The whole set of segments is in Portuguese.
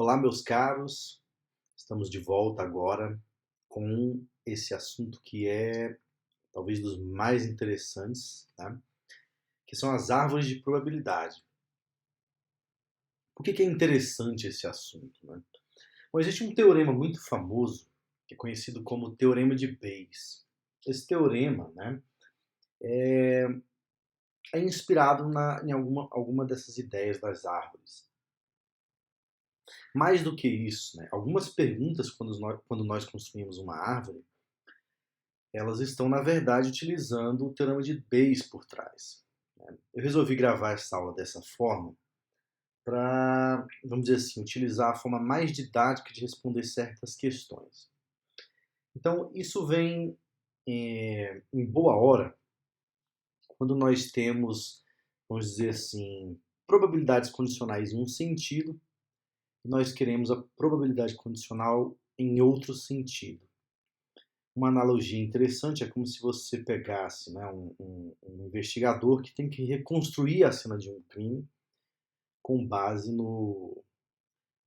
Olá, meus caros. Estamos de volta agora com esse assunto que é talvez dos mais interessantes, tá? Que são as árvores de probabilidade. Por que é interessante esse assunto, né? Bom, existe um teorema muito famoso que é conhecido como Teorema de Bayes. Esse teorema, né, é inspirado em alguma dessas ideias das árvores. Mais do que isso, né, algumas perguntas quando nós construímos uma árvore, elas estão, na verdade, utilizando o teorema de Bayes por trás, né? Eu resolvi gravar essa aula dessa forma para, vamos dizer assim, utilizar a forma mais didática de responder certas questões. Então, isso vem em boa hora quando nós temos, vamos dizer assim, probabilidades condicionais em um sentido e nós queremos a probabilidade condicional em outro sentido. Uma analogia interessante é como se você pegasse, né, um investigador que tem que reconstruir a cena de um crime com base no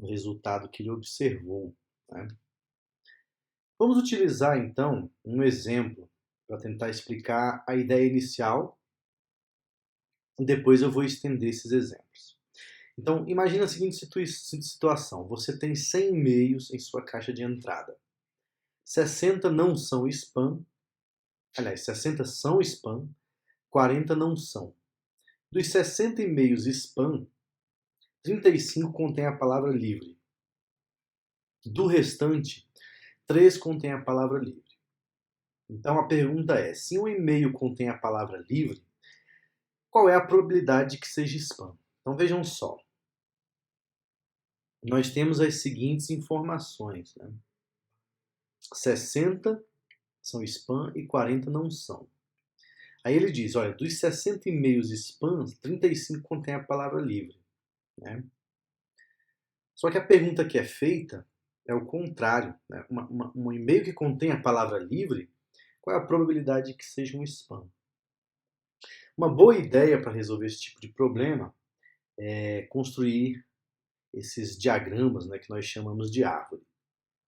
resultado que ele observou, né? Vamos utilizar então um exemplo para tentar explicar a ideia inicial e depois eu vou estender esses exemplos. Então, imagina a seguinte situação: você tem 100 e-mails em sua caixa de entrada. 60 não são spam, aliás, 60 são spam, 40 não são. Dos 60 e-mails spam, 35 contém a palavra livre. Do restante, 3 contém a palavra livre. Então a pergunta é: se um e-mail contém a palavra livre, qual é a probabilidade de que seja spam? Então vejam só. Nós temos as seguintes informações, né? 60 são spam e 40 não são. Aí ele diz, olha, dos 60 e-mails spam, 35 contém a palavra livre, né? Só que a pergunta que é feita é o contrário, né? Um e-mail que contém a palavra livre, qual é a probabilidade de que seja um spam? Uma boa ideia para resolver esse tipo de problema é construir esses diagramas, né, que nós chamamos de árvore.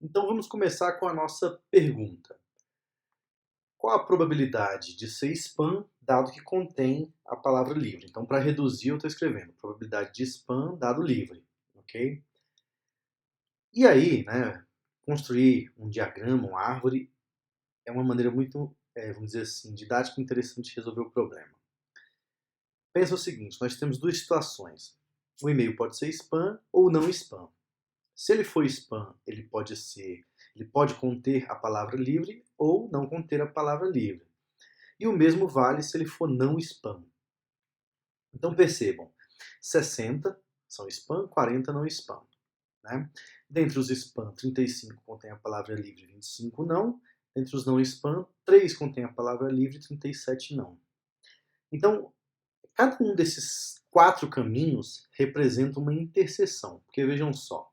Então vamos começar com a nossa pergunta. Qual a probabilidade de ser spam dado que contém a palavra livre? Então, para reduzir, eu estou escrevendo probabilidade de spam dado livre, ok? E aí, né, construir um diagrama, uma árvore, é uma maneira muito, vamos dizer assim, didática e interessante de resolver o problema. Pensa o seguinte, nós temos duas situações. O e-mail pode ser spam ou não spam. Se ele for spam, ele pode conter a palavra livre ou não conter a palavra livre. E o mesmo vale se ele for não spam. Então percebam, 60 são spam, 40 não spam, né? Dentre os spam, 35 contém a palavra livre, 25 não. Dentre os não spam, 3 contém a palavra livre, 37 não. Então, cada um desses 4 caminhos representa uma interseção. Porque vejam só,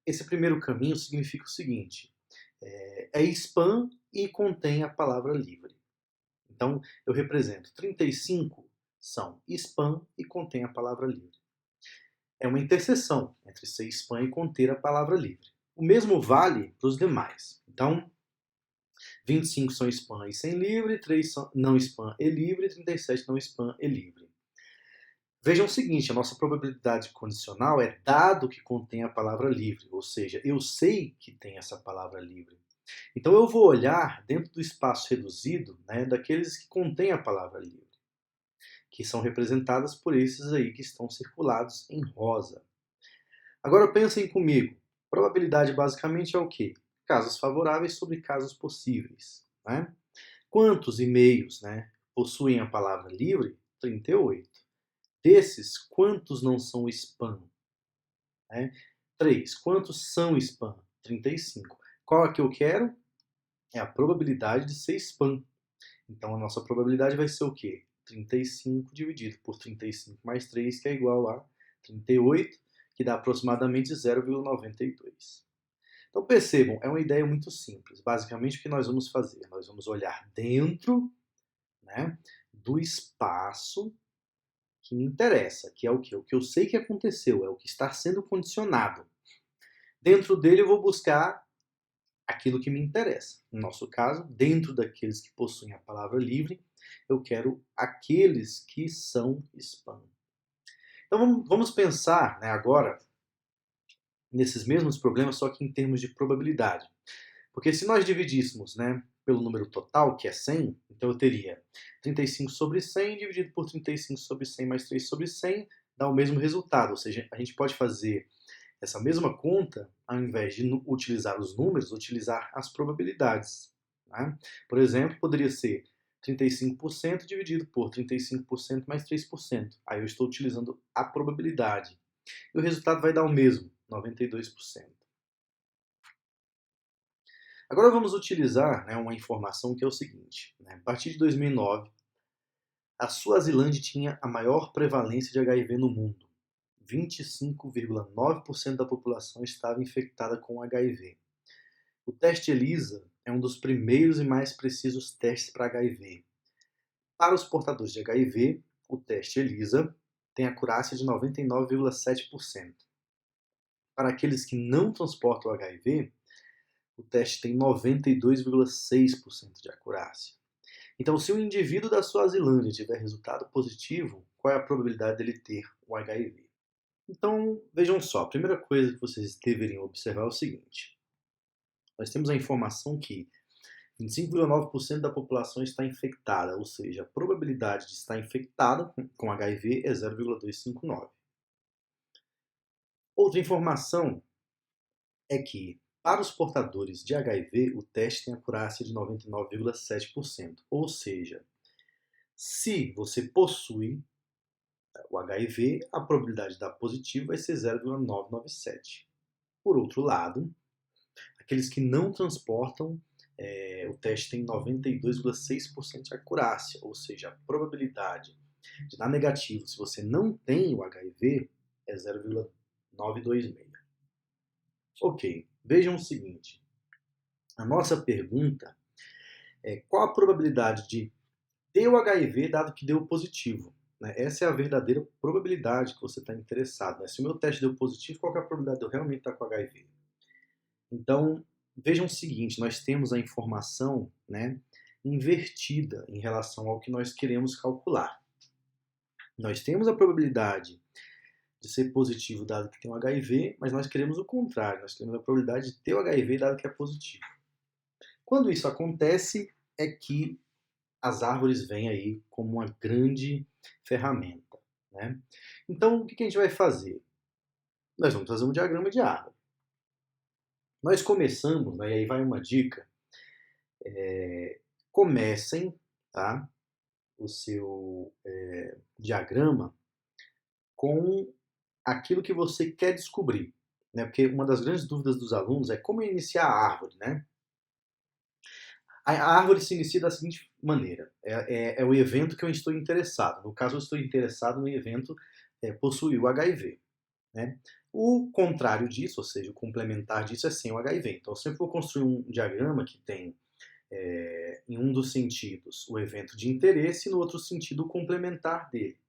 esse primeiro caminho significa o seguinte, é spam e contém a palavra livre. Então, eu represento 35 são spam e contém a palavra livre. É uma interseção entre ser spam e conter a palavra livre. O mesmo vale para os demais. Então, 25 são spam e sem livre, 3 são não spam e livre, 37 não spam e livre. Vejam o seguinte, a nossa probabilidade condicional é dado que contém a palavra livre, ou seja, eu sei que tem essa palavra livre. Então eu vou olhar dentro do espaço reduzido, né, daqueles que contêm a palavra livre, que são representadas por esses aí que estão circulados em rosa. Agora pensem comigo, probabilidade basicamente é o quê? Casos favoráveis sobre casos possíveis, né? Quantos e-mails, né, possuem a palavra livre? 38. Desses, quantos não são spam? Né? 3. Quantos são spam? 35. Qual é que eu quero? É a probabilidade de ser spam. Então a nossa probabilidade vai ser o quê? 35 dividido por 35 mais 3, que é igual a 38, que dá aproximadamente 0,92. Então percebam, é uma ideia muito simples. Basicamente o que nós vamos fazer? Nós vamos olhar dentro, né, do espaço que me interessa, que é o quê? O que eu sei que aconteceu, é o que está sendo condicionado. Dentro dele eu vou buscar aquilo que me interessa. No nosso caso, dentro daqueles que possuem a palavra livre, eu quero aqueles que são spam. Então vamos pensar, né, agora nesses mesmos problemas, só que em termos de probabilidade. Porque se nós dividíssemos, né, pelo número total, que é 100, então eu teria 35 sobre 100 dividido por 35 sobre 100 mais 3 sobre 100, dá o mesmo resultado. Ou seja, a gente pode fazer essa mesma conta, ao invés de utilizar os números, utilizar as probabilidades. Né? Por exemplo, poderia ser 35% dividido por 35% mais 3%. Aí eu estou utilizando a probabilidade. E o resultado vai dar o mesmo, 92%. Agora vamos utilizar, né, uma informação que é o seguinte. Né? A partir de 2009, a Suazilândia tinha a maior prevalência de HIV no mundo. 25,9% da população estava infectada com HIV. O teste ELISA é um dos primeiros e mais precisos testes para HIV. Para os portadores de HIV, o teste ELISA tem acurácia de 99,7%. Para aqueles que não transportam o HIV, o teste tem 92,6% de acurácia. Então, se o indivíduo da Suazilândia tiver resultado positivo, qual é a probabilidade dele ter o HIV? Então, vejam só, a primeira coisa que vocês deveriam observar é o seguinte. Nós temos a informação que 25,9% da população está infectada, ou seja, a probabilidade de estar infectada com HIV é 0,259. Outra informação é que, para os portadores de HIV, o teste tem acurácia de 99,7%. Ou seja, se você possui o HIV, a probabilidade de dar positivo vai ser 0,997. Por outro lado, aqueles que não transportam, o teste tem 92,6% de acurácia, ou seja, a probabilidade de dar negativo se você não tem o HIV é 0,926. Ok, vejam o seguinte. A nossa pergunta é qual a probabilidade de ter o HIV dado que deu positivo? Né? Essa é a verdadeira probabilidade que você está interessado. Né? Se o meu teste deu positivo, qual é a probabilidade de eu realmente estar com HIV? Então, vejam o seguinte, nós temos a informação, né, invertida em relação ao que nós queremos calcular. Nós temos a probabilidade de ser positivo dado que tem o HIV, mas nós queremos o contrário, nós queremos a probabilidade de ter o HIV dado que é positivo. Quando isso acontece, é que as árvores vêm aí como uma grande ferramenta. Né? Então, o que a gente vai fazer? Nós vamos fazer um diagrama de árvore. Nós começamos, né, e aí vai uma dica, comecem, tá, o seu diagrama com aquilo que você quer descobrir. Né? Porque uma das grandes dúvidas dos alunos é como iniciar a árvore. Né? A árvore se inicia da seguinte maneira: é o evento que eu estou interessado. No caso, eu estou interessado no evento possuir o HIV. Né? O contrário disso, ou seja, o complementar disso é sem o HIV. Então, eu sempre vou construir um diagrama que tem, em um dos sentidos, o evento de interesse e no outro sentido, o complementar dele.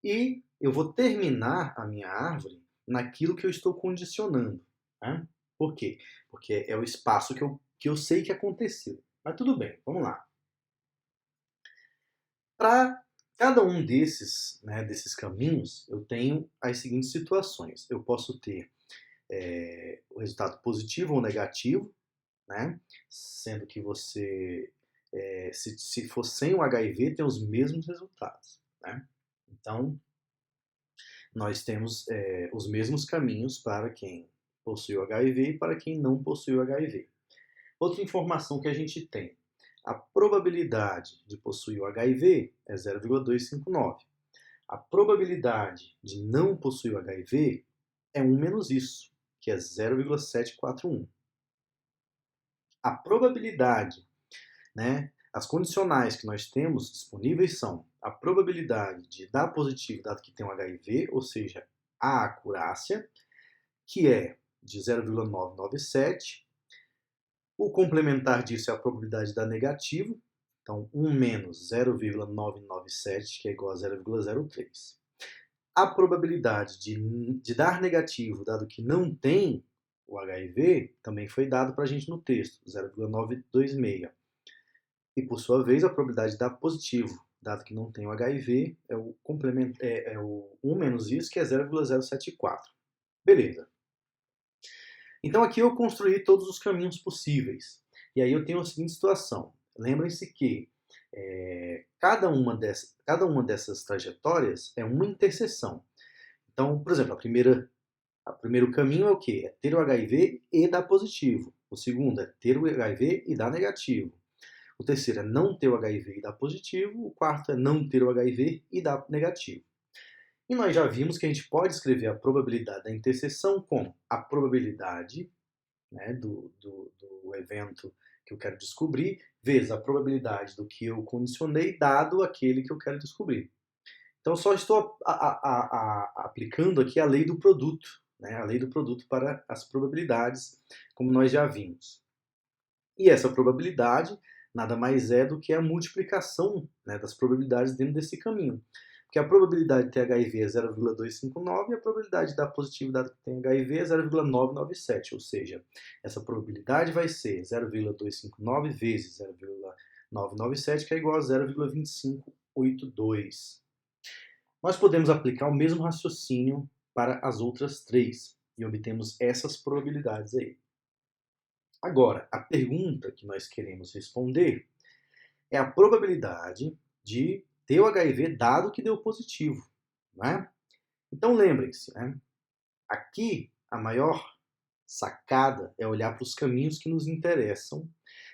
E eu vou terminar a minha árvore naquilo que eu estou condicionando. Né? Por quê? Porque é o espaço que eu sei que aconteceu. Mas tudo bem, vamos lá. Para cada um desses, né, desses caminhos, eu tenho as seguintes situações. Eu posso ter o resultado positivo ou negativo, né? Sendo que você, se for sem o HIV, tem os mesmos resultados. Né? Então, nós temos os mesmos caminhos para quem possui o HIV e para quem não possui o HIV. Outra informação que a gente tem, a probabilidade de possuir o HIV é 0,259. A probabilidade de não possuir o HIV é 1 menos isso, que é 0,741. A probabilidade, né, as condicionais que nós temos disponíveis são a probabilidade de dar positivo dado que tem um HIV, ou seja, a acurácia, que é de 0,997. O complementar disso é a probabilidade de dar negativo, então 1 menos 0,997, que é igual a 0,03. a probabilidade de dar negativo, dado que não tem o HIV, também foi dado para a gente no texto, 0,926. E, por sua vez, a probabilidade de dar positivo, dado que não tem o HIV, é o complemento, é o 1 menos isso, que é 0,074. Beleza. Então aqui eu construí todos os caminhos possíveis. E aí eu tenho a seguinte situação. Lembrem-se que cada uma dessas trajetórias é uma interseção. Então, por exemplo, o primeiro caminho é o quê? É ter o HIV e dar positivo. O segundo é ter o HIV e dar negativo. O terceiro é não ter o HIV e dar positivo. O quarto é não ter o HIV e dar negativo. E nós já vimos que a gente pode escrever a probabilidade da interseção como a probabilidade, né, do evento que eu quero descobrir, vezes a probabilidade do que eu condicionei, dado aquele que eu quero descobrir. Então, só estou aplicando aqui a lei do produto, né, a lei do produto para as probabilidades, como nós já vimos. E essa probabilidade nada mais é do que a multiplicação, né, das probabilidades dentro desse caminho. Porque a probabilidade de ter HIV é 0,259 e a probabilidade de dar positivo dado que tem HIV é 0,997, ou seja, essa probabilidade vai ser 0,259 vezes 0,997, que é igual a 0,2582. Nós podemos aplicar o mesmo raciocínio para as outras três e obtemos essas probabilidades aí. Agora, a pergunta que nós queremos responder é a probabilidade de ter o HIV dado que deu positivo, né? Então lembrem-se, né? Aqui a maior sacada é olhar para os caminhos que nos interessam,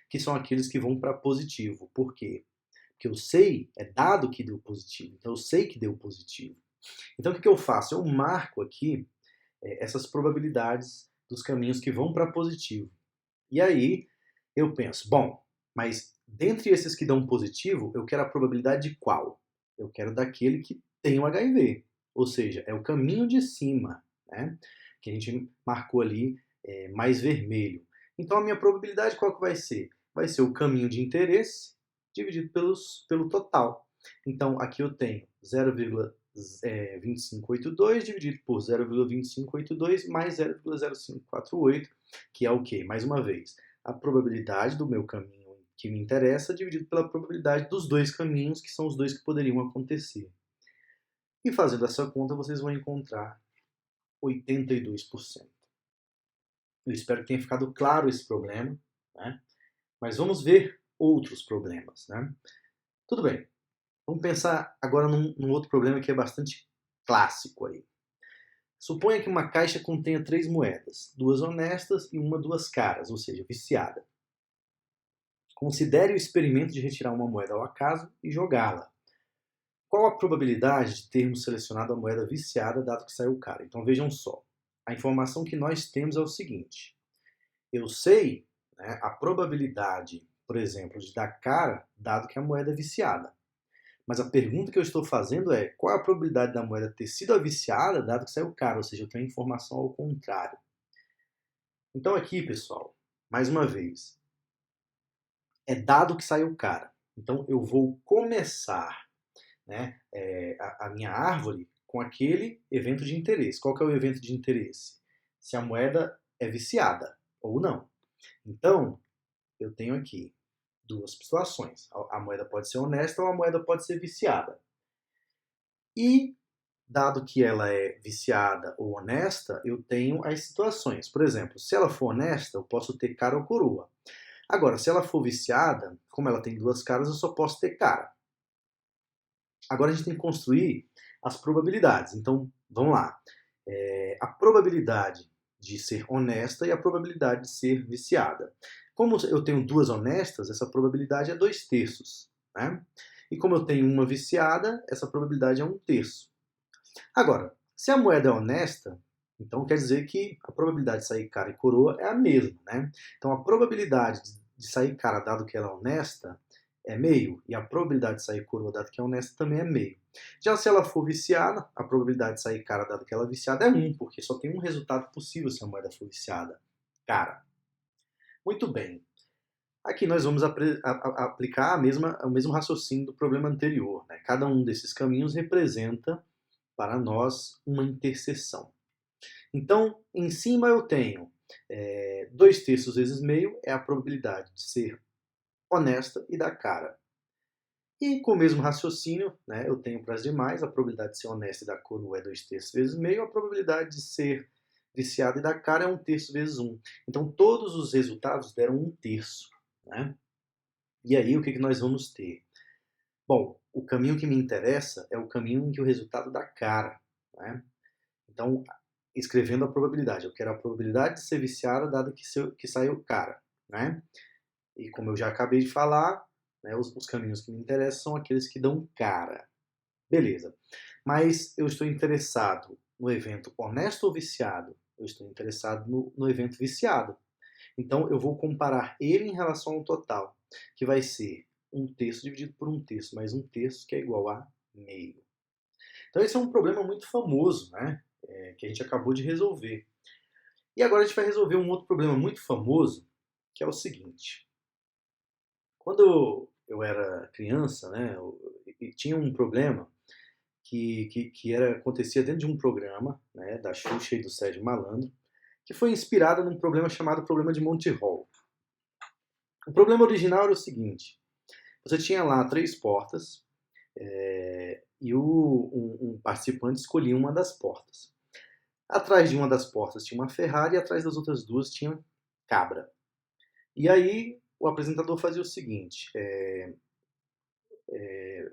que são aqueles que vão para positivo. Por quê? Porque eu sei, é dado que deu positivo, então eu sei que deu positivo. Então o que eu faço? Eu marco aqui essas probabilidades dos caminhos que vão para positivo. E aí eu penso, bom, mas dentre esses que dão positivo, eu quero a probabilidade de qual? Eu quero daquele que tem o HIV. Ou seja, é o caminho de cima, né? Que a gente marcou ali mais vermelho. Então a minha probabilidade qual que vai ser? Vai ser o caminho de interesse dividido pelo total. Então aqui eu tenho 0,2582 dividido por 0,2582 mais 0,0548, que é o quê? Mais uma vez, a probabilidade do meu caminho que me interessa dividido pela probabilidade dos dois caminhos, que são os dois que poderiam acontecer. E fazendo essa conta, vocês vão encontrar 82%. Eu espero que tenha ficado claro esse problema, né? Mas vamos ver outros problemas, né? Tudo bem. Vamos pensar agora num outro problema que é bastante clássico aí. Suponha que uma caixa contenha 3 moedas, 2 honestas e uma 2 caras, ou seja, viciada. Considere o experimento de retirar uma moeda ao acaso e jogá-la. Qual a probabilidade de termos selecionado a moeda viciada dado que saiu cara? Então vejam só. A informação que nós temos é o seguinte. Eu sei, né, a probabilidade, por exemplo, de dar cara dado que a moeda é viciada. Mas a pergunta que eu estou fazendo é qual é a probabilidade da moeda ter sido a viciada dado que saiu cara? Ou seja, eu tenho a informação ao contrário. Então aqui, pessoal, mais uma vez, é dado que saiu cara. Então eu vou começar, né, a minha árvore com aquele evento de interesse. Qual que é o evento de interesse? Se a moeda é viciada ou não. Então, eu tenho aqui duas situações. A moeda pode ser honesta ou a moeda pode ser viciada. E, dado que ela é viciada ou honesta, eu tenho as situações. Por exemplo, se ela for honesta, eu posso ter cara ou coroa. Agora, se ela for viciada, como ela tem duas caras, eu só posso ter cara. Agora a gente tem que construir as probabilidades. Então, vamos lá. A probabilidade de ser honesta e a probabilidade de ser viciada. Como eu tenho duas honestas, essa probabilidade é 2/3. Né? E como eu tenho uma viciada, essa probabilidade é 1/3. Agora, se a moeda é honesta, então quer dizer que a probabilidade de sair cara e coroa é a mesma. Né? Então a probabilidade de sair cara, dado que ela é honesta, é meio, e a probabilidade de sair coroa, dado que é honesta, também é meio. Já se ela for viciada, a probabilidade de sair cara, dado que ela é viciada, é 1, porque só tem um resultado possível se a moeda for viciada. Cara. Muito bem. Aqui nós vamos aplicar o mesmo raciocínio do problema anterior. Né? Cada um desses caminhos representa para nós uma interseção. Então, em cima eu tenho 2/3 vezes meio é a probabilidade de ser honesta e dar cara. E com o mesmo raciocínio, né, eu tenho para as demais, a probabilidade de ser honesta e dar coroa é 2/3 vezes meio, a probabilidade de ser viciado e dar cara é 1/3 vezes 1. Então todos os resultados deram 1/3. Né? E aí o que nós vamos ter? Bom, o caminho que me interessa é o caminho em que o resultado dá cara. Né? Então, escrevendo a probabilidade, eu quero a probabilidade de ser viciada dada que saiu cara. Né? E como eu já acabei de falar, né, os caminhos que me interessam são aqueles que dão cara. Beleza. Mas eu estou interessado no evento honesto ou viciado? Eu estou interessado no evento viciado. Então eu vou comparar ele em relação ao total, que vai ser 1/3 dividido por 1/3, mais 1/3 que é igual a meio. Então esse é um problema muito famoso, né? Que a gente acabou de resolver. E agora a gente vai resolver um outro problema muito famoso, que é o seguinte. Quando eu era criança, né, tinha um problema acontecia dentro de um programa, né, da Xuxa e do Sérgio Malandro, que foi inspirado num problema chamado Problema de Monty Hall. O problema original era o seguinte: você tinha lá 3 portas e um participante escolhia uma das portas. Atrás de uma das portas tinha uma Ferrari e atrás das outras duas tinha cabra. E aí o apresentador fazia o seguinte: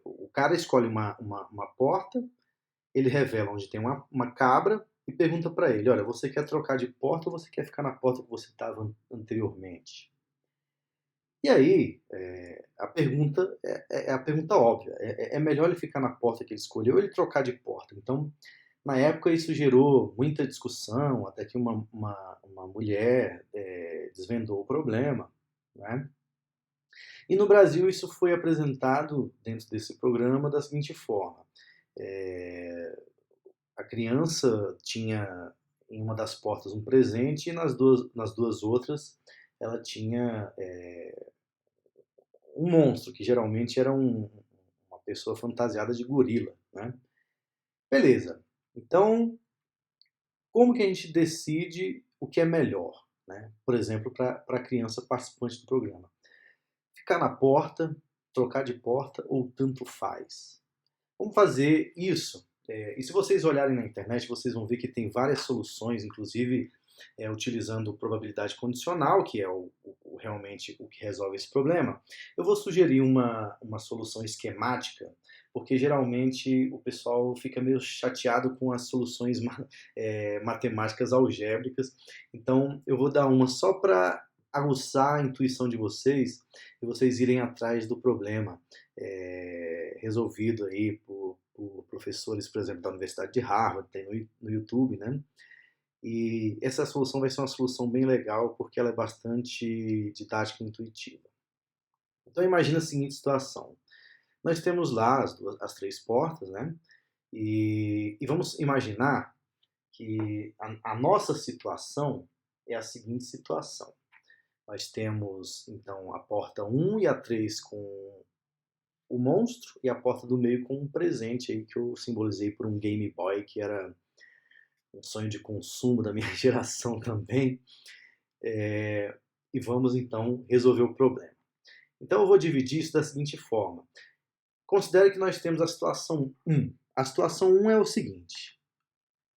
o cara escolhe uma porta, ele revela onde tem uma cabra e pergunta para ele: olha, você quer trocar de porta ou você quer ficar na porta que você estava anteriormente? E aí, a pergunta é a pergunta óbvia. É melhor ele ficar na porta que ele escolheu ou ele trocar de porta? Então, na época, isso gerou muita discussão, até que uma mulher desvendou o problema. Né? E no Brasil, isso foi apresentado dentro desse programa da seguinte forma. A criança tinha em uma das portas um presente e nas duas outras ela tinha um monstro, que geralmente era uma pessoa fantasiada de gorila. Né? Beleza. Então, como que a gente decide o que é melhor? Né? Por exemplo, para a criança participante do programa. Ficar na porta, trocar de porta ou tanto faz? Vamos fazer isso. E se vocês olharem na internet, vocês vão ver que tem várias soluções, inclusive utilizando probabilidade condicional, que é realmente o que resolve esse problema. Eu vou sugerir uma solução esquemática, porque geralmente o pessoal fica meio chateado com as soluções matemáticas algébricas. Então eu vou dar uma só para aguçar a intuição de vocês e vocês irem atrás do problema resolvido aí por professores, por exemplo, da Universidade de Harvard, tem no YouTube, né? E essa solução vai ser uma solução bem legal porque ela é bastante didática e intuitiva. Então imagina a seguinte situação. Nós temos lá as 3 portas, né? E vamos imaginar que a nossa situação é a seguinte situação. Nós temos, então, a porta 1 e a 3 com o monstro e a porta do meio com um presente aí que eu simbolizei por um Game Boy, que era um sonho de consumo da minha geração também. E vamos, então, resolver o problema. Então, eu vou dividir isso da seguinte forma. Considere que nós temos a situação 1. A situação 1 é o seguinte.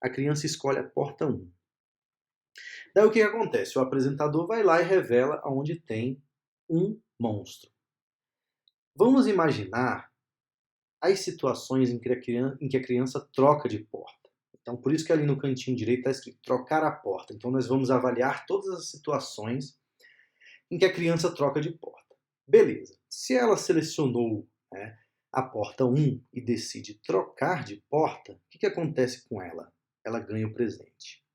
A criança escolhe a porta 1. Daí o que acontece? O apresentador vai lá e revela onde tem um monstro. Vamos imaginar as situações em que a criança troca de porta. Então, por isso que ali no cantinho direito está escrito trocar a porta. Então, nós vamos avaliar todas as situações em que a criança troca de porta. Beleza. Se ela selecionou a porta 1 e decide trocar de porta, o que acontece com ela? Ela ganha o presente.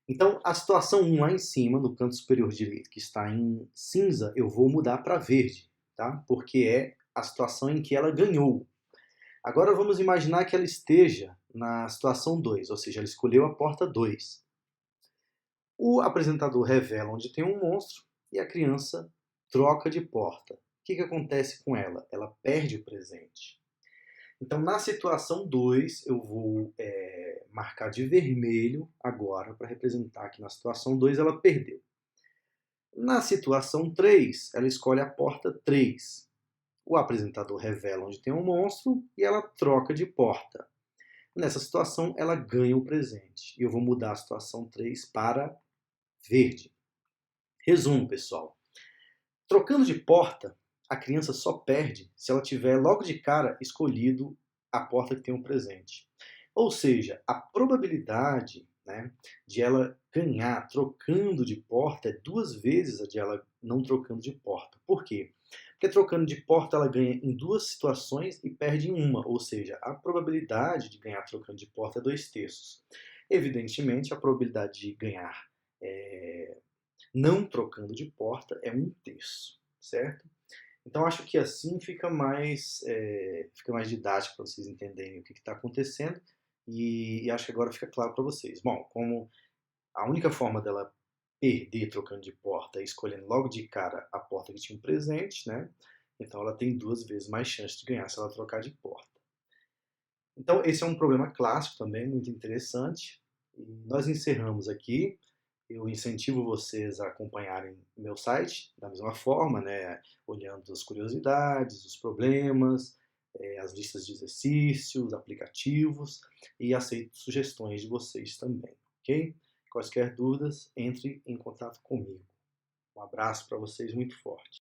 Então, a situação 1 lá em cima, no canto superior direito, que está em cinza, eu vou mudar para verde, tá? Porque é a situação em que ela ganhou. Agora vamos imaginar que ela esteja na situação 2, ou seja, ela escolheu a porta 2. O apresentador revela onde tem um monstro e a criança troca de porta. O que acontece com ela? Ela perde o presente. Então, na situação 2, eu vou marcar de vermelho agora para representar que na situação 2 ela perdeu. Na situação 3, ela escolhe a porta 3. O apresentador revela onde tem um monstro e ela troca de porta. Nessa situação, ela ganha o presente. E eu vou mudar a situação 3 para verde. Resumo, pessoal. Trocando de porta, a criança só perde se ela tiver logo de cara escolhido a porta que tem um presente. Ou seja, a probabilidade, né, de ela ganhar trocando de porta é 2 vezes a de ela não trocando de porta. Por quê? Porque trocando de porta ela ganha em 2 situações e perde em uma, ou seja, a probabilidade de ganhar trocando de porta é 2/3. Evidentemente, a probabilidade de ganhar não trocando de porta é 1/3, certo? Então acho que assim fica mais didático para vocês entenderem o que está acontecendo e acho que agora fica claro para vocês. Bom, como a única forma dela perder trocando de porta é escolhendo logo de cara a porta que tinha um presente, né? Então ela tem 2 vezes mais chance de ganhar se ela trocar de porta. Então esse é um problema clássico também, muito interessante. E nós encerramos aqui. Eu incentivo vocês a acompanharem o meu site da mesma forma, né? Olhando as curiosidades, os problemas, as listas de exercícios, aplicativos e aceito sugestões de vocês também, ok? Quaisquer dúvidas, entre em contato comigo. Um abraço para vocês muito forte.